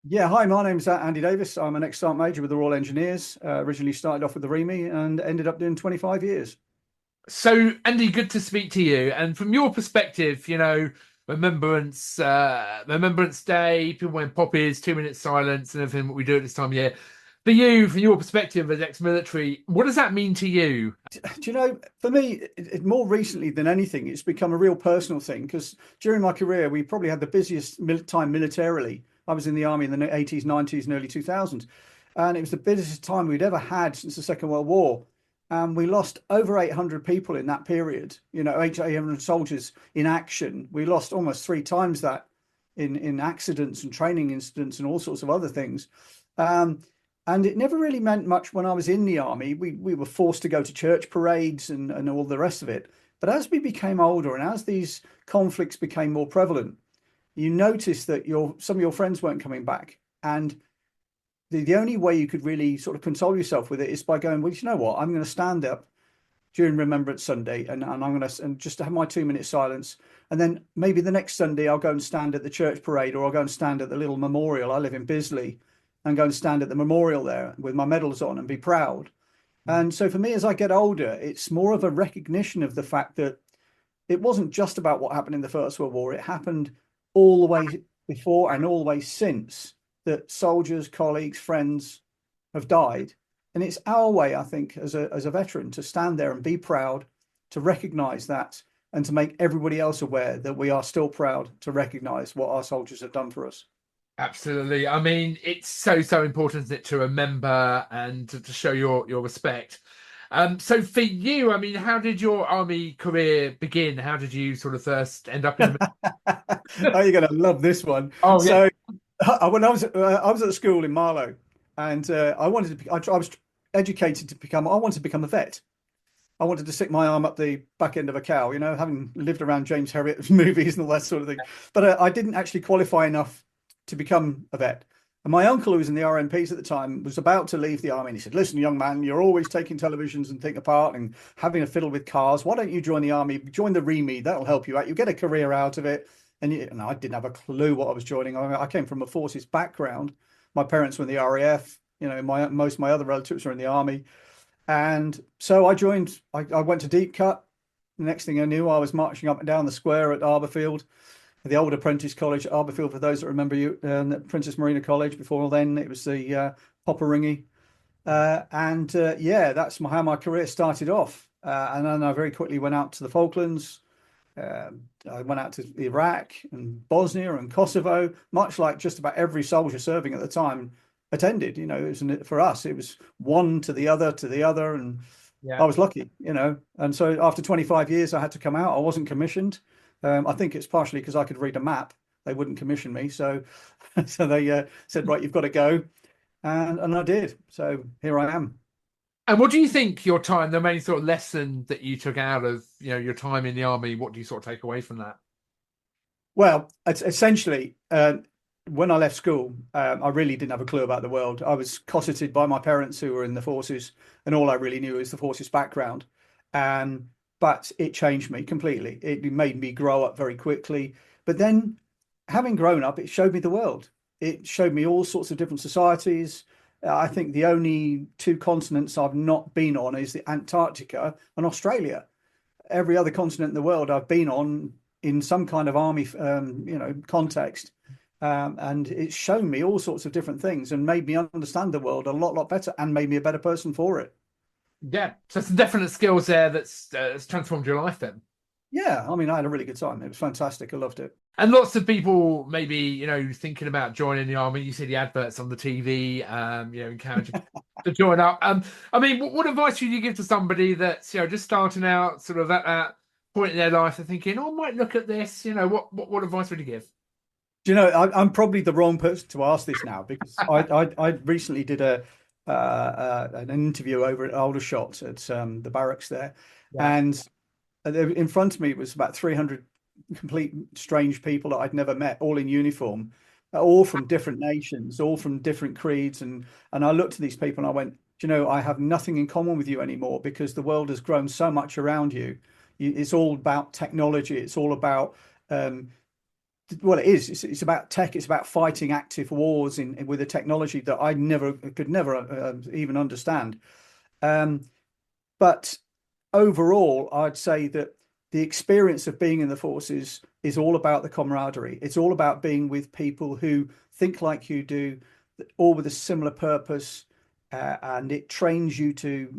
Yeah, hi, my name's Andy Davies. I'm an ex-Sergeant Major with the Royal Engineers. Originally started off with the REME and ended up doing 25 years. So, Andy, good to speak to you. And from your perspective, Remembrance Day, people wearing poppies, 2 minute silence, and everything what we do at this time of year. For you, from your perspective as ex-military, what does that mean to you? Do you know, for me, more recently than anything, it's become a real personal thing because during my career, we probably had the busiest time militarily. I was in the army in the 80s, 90s, and early 2000s, and it was the busiest time we'd ever had since the Second World War. And we lost over 800 people in that period, 800 soldiers in action. We lost almost three times that in accidents and training incidents and all sorts of other things. Um, and it never really meant much when I was in the army. We were forced to go to church parades and all the rest of it. But as we became older and as these conflicts became more prevalent, you noticed that some of your friends weren't coming back. And the only way you could really sort of console yourself with it is by going, well, you know what? I'm going to stand up during Remembrance Sunday and I'm going to and just have my 2 minute silence. And then maybe the next Sunday I'll go and stand at the church parade or I'll go and stand at the little memorial. I live in Bisley and go and stand at the memorial there with my medals on and be proud. And so for me, as I get older, it's more of a recognition of the fact that it wasn't just about what happened in the First World War. It happened all the way before and all the way since that soldiers, colleagues, friends have died. And it's our way, I think, as a veteran to stand there and be proud, to recognize that, and to make everybody else aware that we are still proud to recognize what our soldiers have done for us. Absolutely. I mean, it's so important, isn't it, to remember and to show your respect. So for you, I mean, how did your army career begin? How did you sort of first end up in the? Oh, you're going to love this one. Oh yeah. So, when I was at school in Marlow, and I wanted to. I was educated to become. I wanted to become a vet. I wanted to stick my arm up the back end of a cow, having lived around James Herriot's movies and all that sort of thing. But I didn't actually qualify enough to become a vet. And my uncle, who was in the RMPs at the time, was about to leave the army. And he said, "Listen, young man, you're always taking televisions and thing apart and having a fiddle with cars. Why don't you join the army? Join the REME. That'll help you out. You get a career out of it." And I didn't have a clue what I was joining. I came from a forces background. My parents were in the RAF. Most of my other relatives were in the army. And so I joined, I went to Deep Cut. The next thing I knew, I was marching up and down the square at Arborfield, the old apprentice college at Arborfield, for those that remember you, Princess Marina College. Before then, it was the Popperinghe. Yeah, that's how my career started off. And then I very quickly went out to the Falklands. I went out to Iraq and Bosnia and Kosovo, much like just about every soldier serving at the time attended. For us, it was one to the other, and I Yeah. was lucky. And so after 25 years, I had to come out. I wasn't commissioned. I think it's partially because I could read a map. They wouldn't commission me, so so they said, right, you've got to go, and I did. So here I am. And what do you think your time, the main sort of lesson that you took out of, your time in the army, what do you sort of take away from that? Well, it's essentially, when I left school, I really didn't have a clue about the world. I was cosseted by my parents who were in the forces, and all I really knew is the forces background. Um, but it changed me completely. It made me grow up very quickly. But then, having grown up, it showed me the world. It showed me all sorts of different societies. I think the only two continents I've not been on is the Antarctica and Australia. Every other continent in the world I've been on in some kind of army, context. And it's shown me all sorts of different things and made me understand the world a lot better and made me a better person for it. Yeah. So some definite skills there that's transformed your life then. Yeah, I mean, I had a really good time. It was fantastic. I loved it. And lots of people maybe, thinking about joining the army. You see the adverts on the TV, encouraging to join up. I mean, what advice would you give to somebody that's, just starting out sort of at that point in their life, they're thinking, oh, I might look at this, what advice would you give? Do you know, I'm probably the wrong person to ask this now because I recently did an interview over at Aldershot at the barracks there, Yeah. and in front of me was about 300 complete strange people that I'd never met, all in uniform, all from different nations, all from different creeds, and I looked at these people and I went, "Do you know, I have nothing in common with you anymore because the world has grown so much around you. It's all about technology. It's all about um, well, it is. It's about tech. It's about fighting active wars with a technology that I could never even understand. Um, but overall, I'd say that the experience of being in the forces is all about the camaraderie. It's all about being with people who think like you do, all with a similar purpose, and it trains you to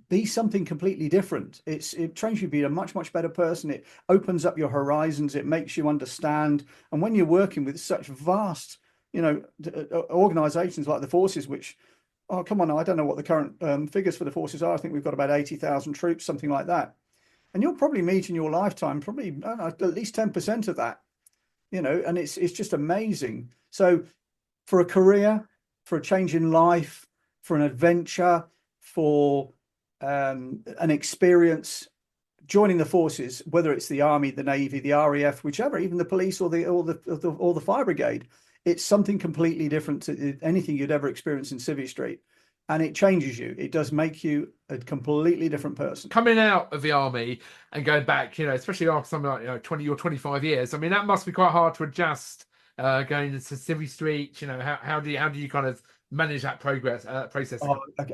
be something completely different. It trains you to be a much better person. It opens up your horizons. It makes you understand. And when you're working with such vast, organizations like the forces, which, oh, come on, I don't know what the current figures for the forces are. I think we've got about 80,000 troops, something like that. And you'll probably meet in your lifetime, probably, I don't know, at least 10% of that, and it's just amazing. So for a career, for a change in life, for an adventure, for an experience, joining the forces, whether it's the army, the navy, the RAF, whichever, even the police or the fire brigade, it's something completely different to anything you'd ever experience in Civvy Street, and it changes you. It does make you a completely different person. Coming out of the army and going back, especially after something like 20 or 25 years, I mean, that must be quite hard to adjust. Going into Civvy Street, how do you kind of manage that process?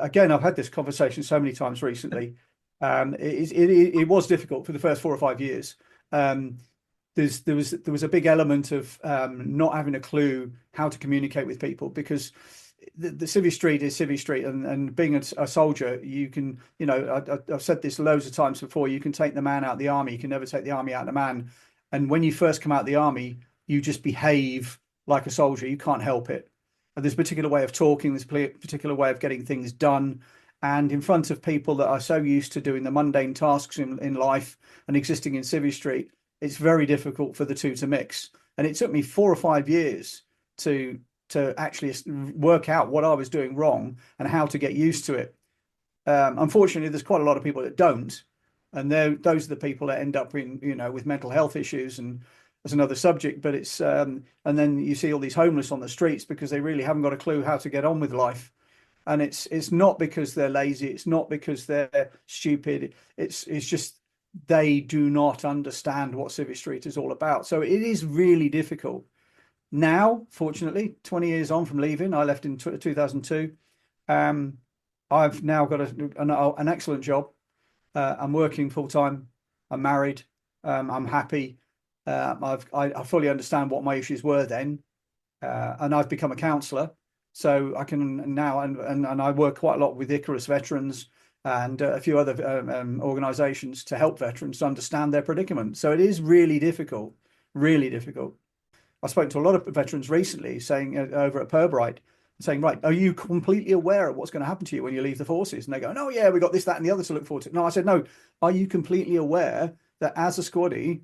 Again, I've had this conversation so many times recently. It was difficult for the first 4 or 5 years. There was a big element of not having a clue how to communicate with people, because the Civvy Street is Civvy Street, and being a soldier, you can, I've said this loads of times before, you can take the man out of the army, you can never take the army out of the man. And when you first come out of the army, you just behave like a soldier. You can't help it. And there's a particular way of talking, there's a particular way of getting things done. And in front of people that are so used to doing the mundane tasks in life and existing in Civvy Street, it's very difficult for the two to mix. And it took me 4 or 5 years to actually work out what I was doing wrong and how to get used to it. Unfortunately, there's quite a lot of people that don't, and those are the people that end up with mental health issues, and that's another subject. But it's and then you see all these homeless on the streets because they really haven't got a clue how to get on with life. And it's not because they're lazy, it's not because they're stupid, it's just they do not understand what Civvy Street is all about. So it is really difficult. Now, fortunately, 20 years on from leaving, I left in 2002. I've now got an excellent job. I'm working full time. I'm married. I'm happy. I fully understand what my issues were then, and I've become a counsellor. So I can now, and I work quite a lot with Icarus veterans and a few other organisations to help veterans to understand their predicament. So it is really difficult, really difficult. I spoke to a lot of veterans recently saying over at Purbright, saying, right, are you completely aware of what's going to happen to you when you leave the forces? And they go, no, yeah, we got this, that, and the other to look forward to. No, I said, no, are you completely aware that as a squaddy,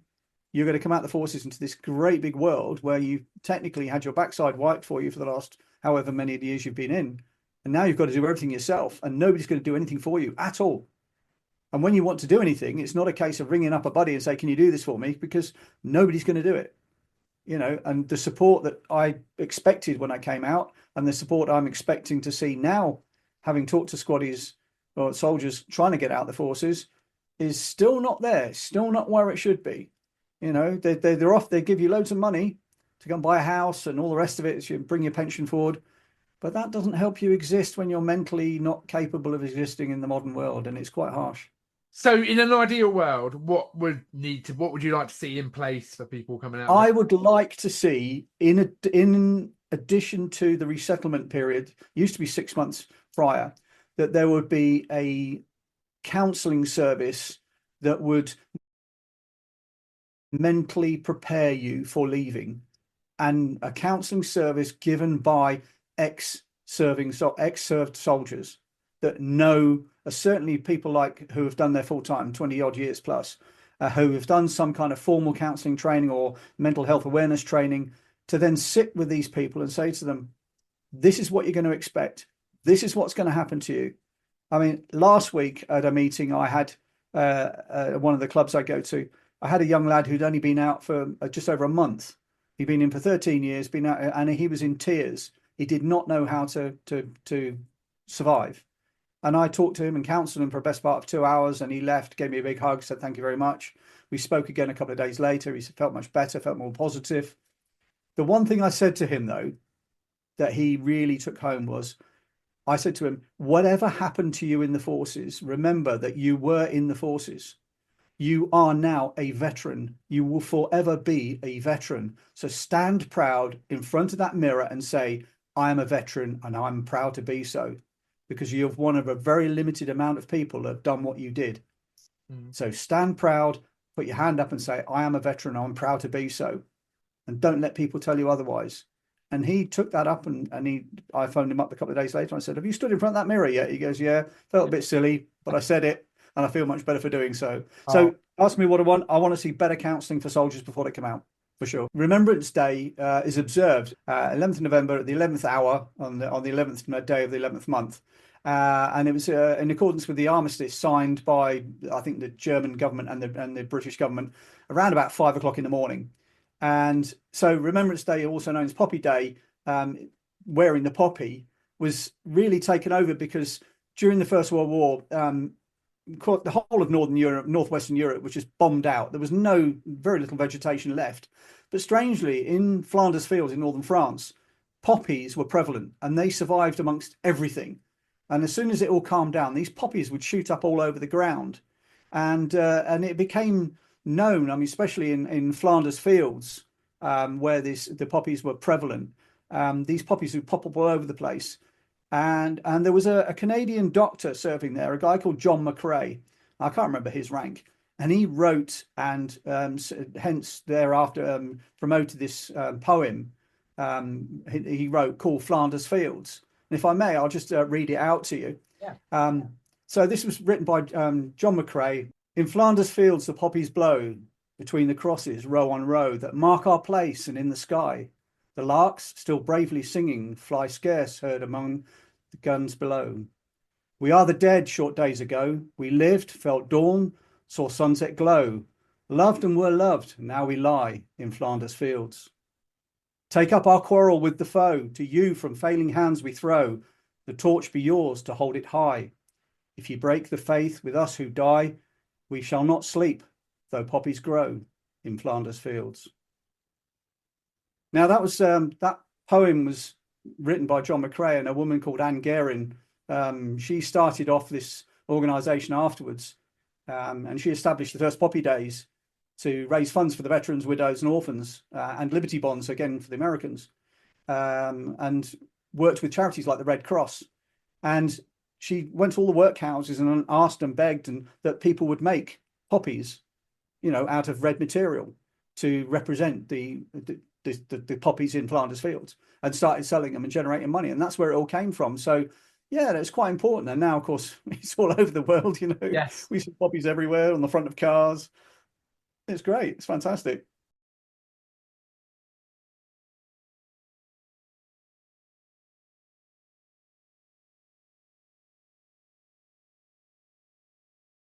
you're going to come out the forces into this great big world where you technically had your backside wiped for you for the last however many of the years you've been in, and now you've got to do everything yourself, and nobody's going to do anything for you at all. And when you want to do anything, it's not a case of ringing up a buddy and say, can you do this for me? Because nobody's going to do it. And the support that I expected when I came out, and the support I'm expecting to see now, having talked to squaddies or soldiers trying to get out the forces, is still not there, still not where it should be. They're off, they give you loads of money to go and buy a house and all the rest of it, so you bring your pension forward. But that doesn't help you exist when you're mentally not capable of existing in the modern world, and it's quite harsh. So, in an ideal world, what would you like to see in place for people coming out? I would like to see, in addition to the resettlement period, used to be 6 months prior, that there would be a counselling service that would mentally prepare you for leaving, and a counselling service given by ex-served soldiers that know, certainly people who have done their full time 20 odd years plus, who have done some kind of formal counselling training or mental health awareness training, to then sit with these people and say to them, this is what you're going to expect, this is what's going to happen to you. I mean, last week at a meeting I had, one of the clubs I go to, I had a young lad who'd only been out for just over a month. He'd been in for 13 years, been out, and he was in tears. He did not know how to survive. And I talked to him and counseled him for the best part of 2 hours, and he left, gave me a big hug, said thank you very much. We spoke again a couple of days later. He felt much better, felt more positive. The one thing I said to him, though, that he really took home was, I said to him, whatever happened to you in the forces, remember that you were in the forces. You are now a veteran. You will forever be a veteran. So stand proud in front of that mirror and say, I am a veteran and I'm proud to be so, because you're one of a very limited amount of people that have done what you did. So stand proud, put your hand up and say, I am a veteran. I'm proud to be so. And don't let people tell you otherwise. And he took that up, and I phoned him up a couple of days later. And I said, have you stood in front of that mirror yet? He goes, yeah, felt a bit silly, but I said it and I feel much better for doing so. So ask me what I want. I want to see better counselling for soldiers before they come out, for sure. Remembrance Day is observed 11th November at the 11th hour on the 11th day of the 11th month. And it was in accordance with the armistice signed by, I think, the German government and the British government around about 5 o'clock in the morning. And so Remembrance Day, also known as Poppy Day, wearing the poppy, was really taken over because during the First World War, the whole of Northern Europe, Northwestern Europe, was just bombed out. There was very little vegetation left. But strangely, in Flanders Fields in northern France, poppies were prevalent and they survived amongst everything. And as soon as it all calmed down, these poppies would shoot up all over the ground. And it became known, I mean, especially in Flanders Fields, where the poppies were prevalent. These poppies would pop up all over the place. And there was a Canadian doctor serving there, a guy called John McCrae. I can't remember his rank. And he wrote and hence thereafter promoted this poem he wrote called Flanders Fields. And if I may, I'll just read it out to you. Yeah. So this was written by John McCrae. In Flanders Fields the poppies blow, between the crosses row on row that mark our place, and in the sky the larks, still bravely singing, fly scarce heard among the guns below. We are the dead short days ago. We lived, felt dawn, saw sunset glow, loved and were loved, now we lie in Flanders Fields. Take up our quarrel with the foe, to you from failing hands we throw, the torch be yours to hold it high. If you break the faith with us who die, we shall not sleep, though poppies grow in Flanders Fields. Now that poem was written by John McCrae and a woman called Anne Guerin. She started off this organisation afterwards, and she established the first Poppy Days to raise funds for the veterans, widows and orphans, and Liberty Bonds, again, for the Americans, and worked with charities like the Red Cross. And she went to all the workhouses and asked and begged that people would make poppies, out of red material to represent the poppies in Flanders Fields, and started selling them and generating money. And that's where it all came from. So yeah, that's quite important. And now, of course, it's all over the world. Yes. We see poppies everywhere on the front of cars. It's great. It's fantastic.